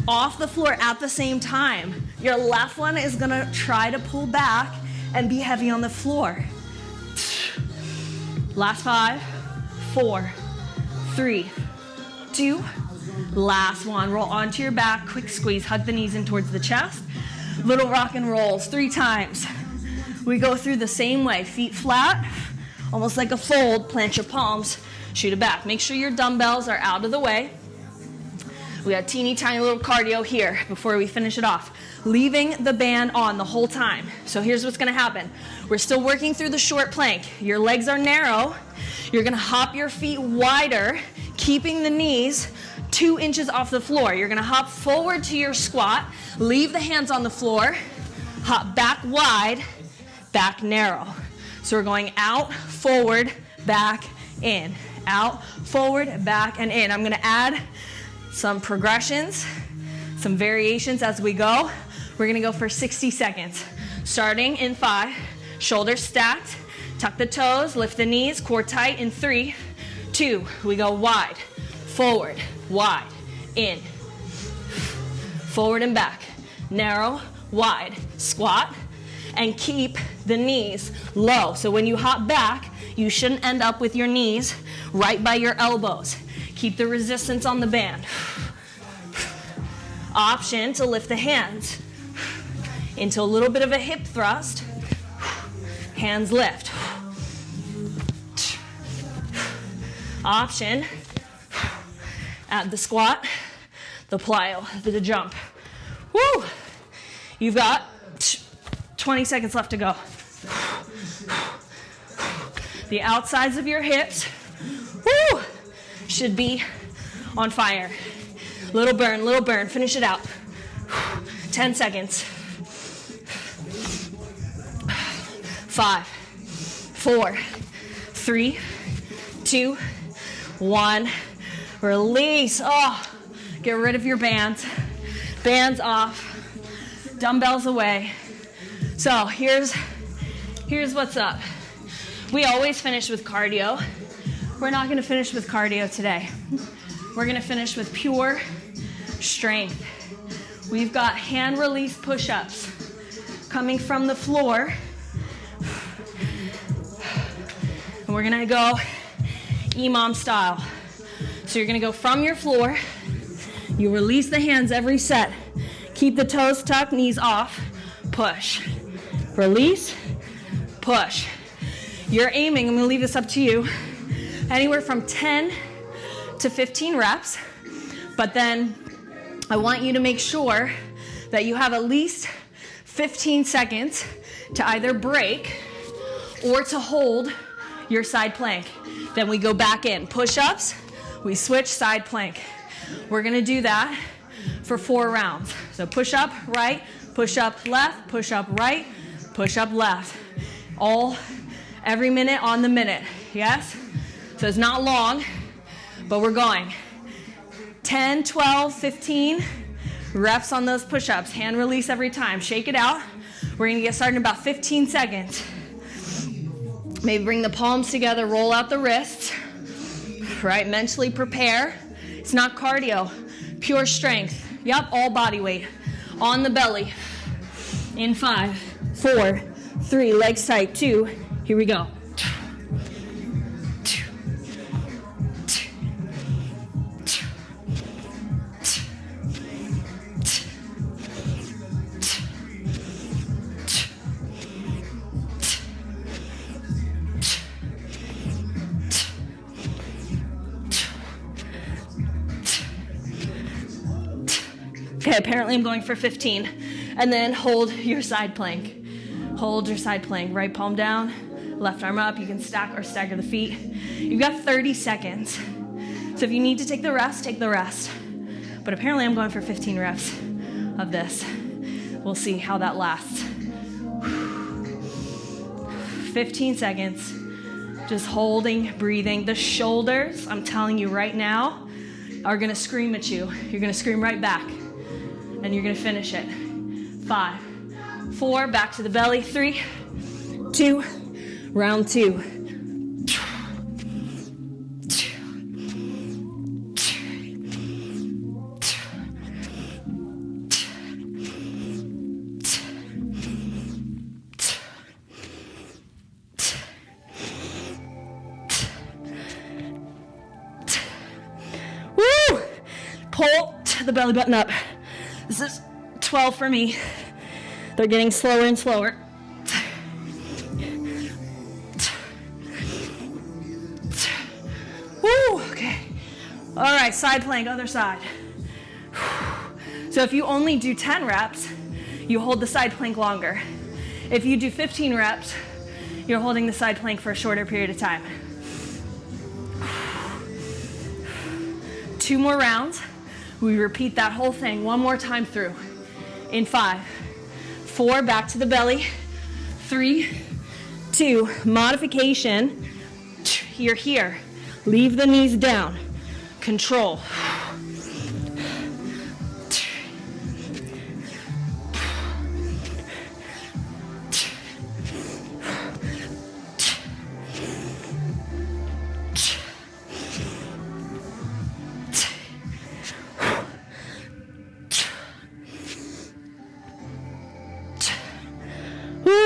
off the floor at the same time. Your left one is gonna try to pull back and be heavy on the floor. Last 5, 4, 3, 2. Last one. Roll onto your back. Quick squeeze. Hug the knees in towards the chest. Little rock and rolls 3 times. We go through the same way. Feet flat, almost like a fold. Plant your palms. Shoot it back. Make sure your dumbbells are out of the way. We got teeny tiny little cardio here before we finish it off. Leaving the band on the whole time. So here's what's gonna happen. We're still working through the short plank. Your legs are narrow. You're gonna hop your feet wider, keeping the knees 2 inches off the floor. You're gonna hop forward to your squat, leave the hands on the floor, hop back wide, back narrow. So we're going out, forward, back, in. Out, forward, back, and in. I'm gonna add some progressions, some variations as we go. We're gonna go for 60 seconds. Starting in 5, shoulders stacked, tuck the toes, lift the knees, core tight in 3, 2, we go wide. forward, wide, in, forward and back, narrow, wide, squat, and keep the knees low. So when you hop back, you shouldn't end up with your knees right by your elbows. Keep the resistance on the band. Option to lift the hands into a little bit of a hip thrust. Hands lift. Option, add the squat, the plyo, the jump. Woo! You've got 20 seconds left to go. The outsides of your hips, woo, should be on fire. Little burn, finish it out. 10 seconds. 5, 4, 3, 2, 1. Release. Oh, get rid of your bands. Bands off. Dumbbells away. So here's what's up. We always finish with cardio. We're not going to finish with cardio today. We're going to finish with pure strength. We've got hand release push-ups coming from the floor. And we're going to go Imam style. So you're going to go from your floor. You release the hands every set. Keep the toes tucked, knees off. Push. Release. Push. You're aiming, I'm going to leave this up to you, anywhere from 10 to 15 reps. But then I want you to make sure that you have at least 15 seconds to either break or to hold your side plank. Then we go back in. Push-ups, we switch side plank. We're going to do that for 4 rounds. So push up, right, push up, left, push up, right, push up, left. All every minute on the minute, yes? So it's not long, but we're going. 10, 12, 15 reps on those push-ups. Hand release every time. Shake it out. We're going to get started in about 15 seconds. Maybe bring the palms together, roll out the wrists, right? Mentally prepare. It's not cardio, pure strength. Yep, all body weight. On the belly. In 5, 4, 3, legs tight, 2. Here we go. Okay, apparently I'm going for 15. And then hold your side plank. Hold your side plank. Right palm down, left arm up. You can stack or stagger the feet. You've got 30 seconds. So if you need to take the rest, take the rest. But apparently I'm going for 15 reps of this. We'll see how that lasts. 15 seconds. Just holding, breathing. The shoulders, I'm telling you right now, are going to scream at you. You're going to scream right back. And you're going to finish it. 5, 4, back to the belly. 3, 2, round 2. Woo! Pull the belly button up. This is 12 for me. They're getting slower and slower. Woo, okay. All right, side plank, other side. So if you only do 10 reps, you hold the side plank longer. If you do 15 reps, you're holding the side plank for a shorter period of time. 2 more rounds. We repeat that whole thing one more time through. In 5, 4, back to the belly. 3, 2, modification. You're here. Leave the knees down. Control.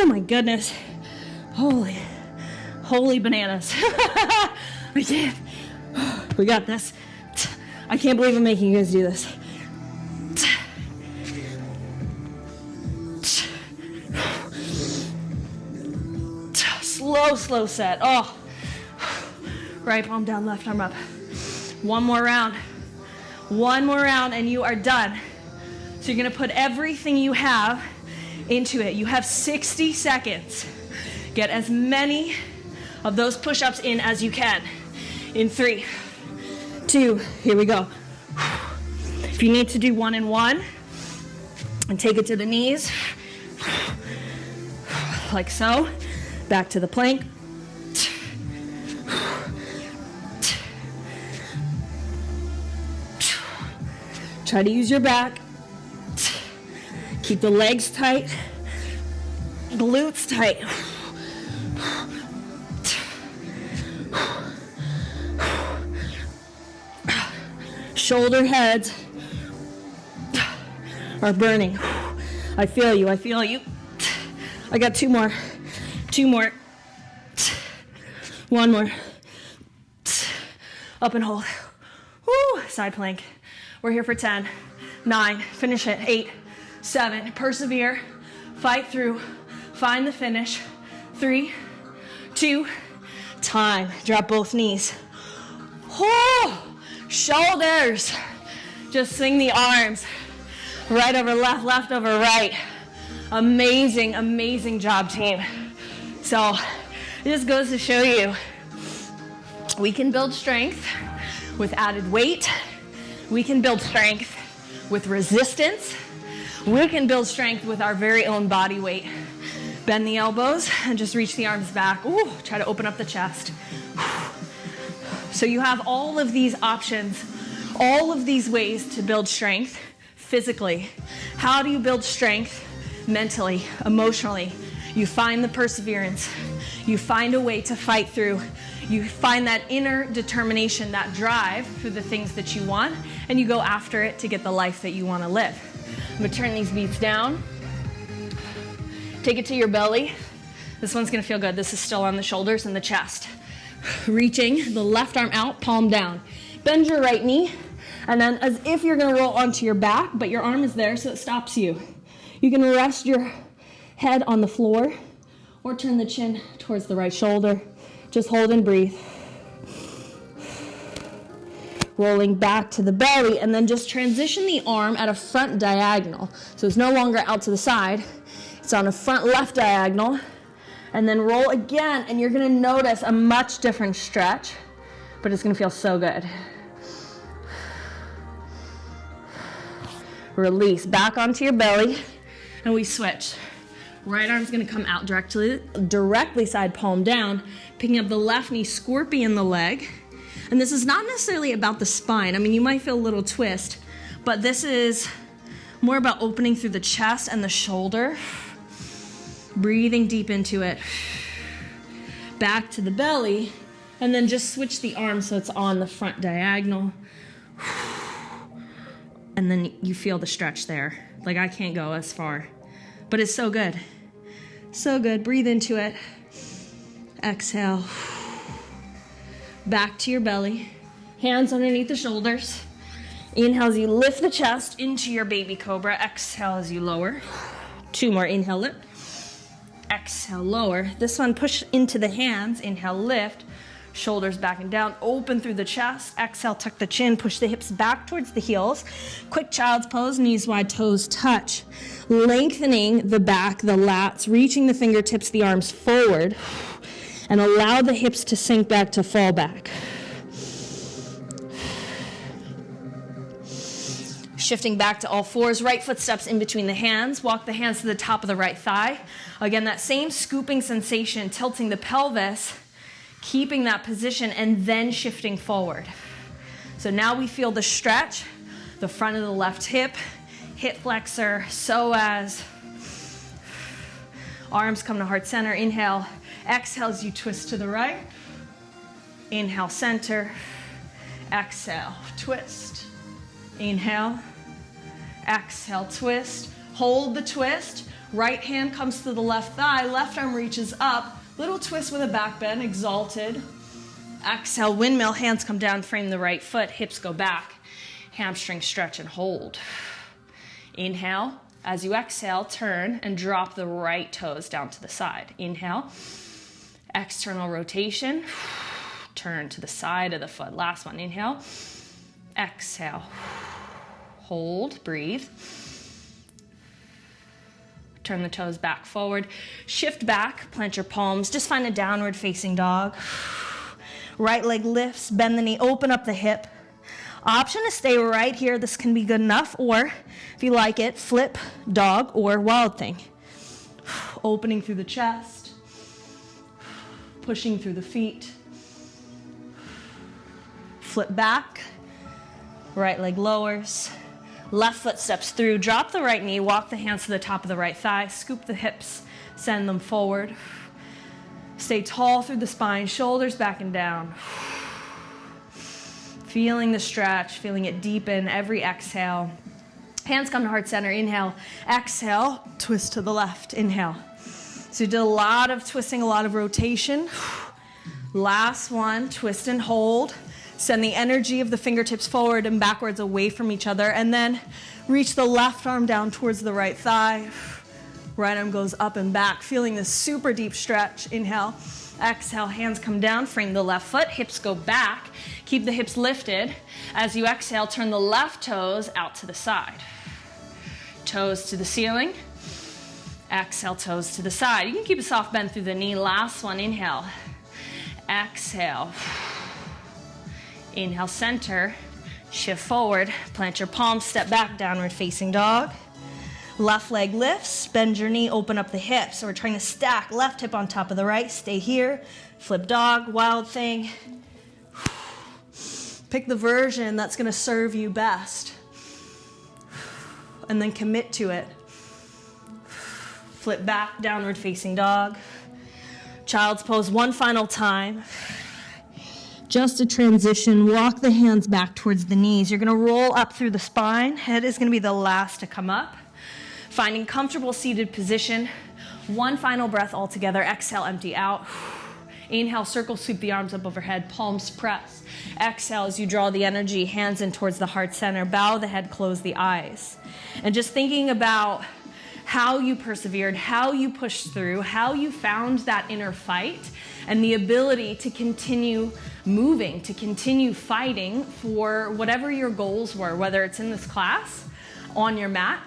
my goodness. Holy bananas. We did. We got this. I can't believe I'm making you guys do this. Slow set. Oh. Right palm down, left arm up. One more round. One more round and you are done. So you're gonna put everything you have into it. You have 60 seconds. Get as many of those push-ups in as you can. In 3, 2, here we go. If you need to do 1 and 1, and take it to the knees, like so. Back to the plank. Try to use your back. Keep the legs tight, glutes tight. Shoulder heads are burning. I feel you, I feel you. I got 2 more. 2 more. 1 more. Up and hold. Woo, side plank. We're here for 10, 9, finish it, 8, 7, persevere, fight through, find the finish, 3, 2, time. Drop both knees. Oh, shoulders. Just swing the arms. Right over left, left over right. Amazing, amazing job, team. So it just goes to show you, we can build strength with added weight. We can build strength with resistance. We can build strength with our very own body weight. Bend the elbows and just reach the arms back. Ooh, try to open up the chest. So you have all of these options, all of these ways to build strength physically. How do you build strength mentally, emotionally? You find the perseverance. You find a way to fight through. You find that inner determination, that drive for the things that you want, and you go after it to get the life that you want to live. I'm going to turn these beats down. Take it to your belly. This one's going to feel good. This is still on the shoulders and the chest. Reaching the left arm out, palm down. Bend your right knee, and then as if you're going to roll onto your back, but your arm is there so it stops you. You can rest your head on the floor or turn the chin towards the right shoulder. Just hold and breathe. Rolling back to the belly, and then just transition the arm at a front diagonal. So it's no longer out to the side. It's on a front left diagonal. And then roll again, and you're going to notice a much different stretch, but it's going to feel so good. Release back onto your belly, and we switch. Right arm's going to come out directly side palm down, picking up the left knee, scorpion the leg. And this is not necessarily about the spine. I mean, you might feel a little twist, but this is more about opening through the chest and the shoulder. Breathing deep into it. Back to the belly, and then just switch the arm so it's on the front diagonal. And then you feel the stretch there. Like I can't go as far, but it's so good. So good. Breathe into it. Exhale. Back to your belly. Hands underneath the shoulders. Inhale as you lift the chest into your baby cobra. Exhale as you lower. 2 more. Inhale, lift. Exhale, lower. This one, push into the hands. Inhale, lift. Shoulders back and down. Open through the chest. Exhale, tuck the chin. Push the hips back towards the heels. Quick child's pose. Knees wide, toes touch. Lengthening the back, the lats. Reaching the fingertips, the arms forward. And allow the hips to sink back to fall back. Shifting back to all fours, right foot steps in between the hands. Walk the hands to the top of the right thigh. Again, that same scooping sensation, tilting the pelvis, keeping that position, and then shifting forward. So now we feel the stretch, the front of the left hip flexor, psoas. Arms come to heart center. Inhale. Exhale as you twist to the right. Inhale, center. Exhale, twist. Inhale. Exhale, twist. Hold the twist. Right hand comes to the left thigh, left arm reaches up, little twist with a back bend, exalted. Exhale, windmill, hands come down, frame the right foot, hips go back, hamstring stretch and hold. Inhale, as you exhale, turn and drop the right toes down to the side. Inhale, external rotation, turn to the side of the foot. Last one, inhale, exhale, hold, breathe. Turn the toes back forward, shift back, plant your palms, just find a downward facing dog. Right leg lifts, bend the knee, open up the hip. Option to stay right here, this can be good enough, or if you like it, flip, dog, or wild thing. Opening through the chest, pushing through the feet. Flip back, right leg lowers. Left foot steps through, drop the right knee, walk the hands to the top of the right thigh, scoop the hips, send them forward. Stay tall through the spine, shoulders back and down. Feeling the stretch, feeling it deepen every exhale. Hands come to heart center, inhale, exhale, twist to the left, inhale. So you did a lot of twisting, a lot of rotation. Last one, twist and hold. Send the energy of the fingertips forward and backwards away from each other, and then reach the left arm down towards the right thigh. Right arm goes up and back, feeling this super deep stretch. Inhale, exhale, hands come down, frame the left foot, hips go back. Keep the hips lifted. As you exhale, turn the left toes out to the side. Toes to the ceiling. Exhale, toes to the side. You can keep a soft bend through the knee. Last one, inhale. Exhale. Inhale, center, shift forward, plant your palms, step back, downward facing dog. Left leg lifts, bend your knee, open up the hips. So we're trying to stack left hip on top of the right. Stay here, flip dog, wild thing. Pick the version that's gonna serve you best. And then commit to it. Flip back, downward facing dog. Child's pose one final time. Just a transition, walk the hands back towards the knees. You're gonna roll up through the spine. Head is gonna be the last to come up. Finding comfortable seated position. One final breath all together. Exhale, empty out. Inhale, circle, sweep the arms up overhead, palms press. Exhale as you draw the energy, hands in towards the heart center. Bow the head, close the eyes. And just thinking about how you persevered, how you pushed through, how you found that inner fight, and the ability to continue moving, to continue fighting for whatever your goals were, whether it's in this class, on your mat,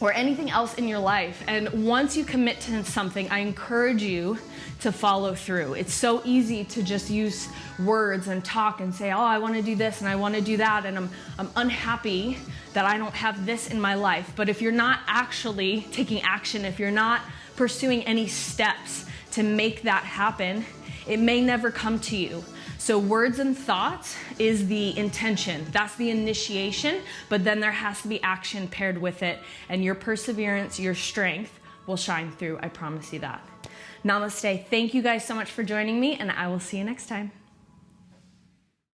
or anything else in your life. And once you commit to something, I encourage you to follow through. It's so easy to just use words and talk and say, oh, I want to do this and I want to do that, and I'm unhappy that I don't have this in my life. But if you're not actually taking action, if you're not pursuing any steps to make that happen, it may never come to you. So words and thoughts is the intention. That's the initiation, but then there has to be action paired with it, and your perseverance, your strength will shine through. I promise you that. Namaste. Thank you guys so much for joining me, and I will see you next time.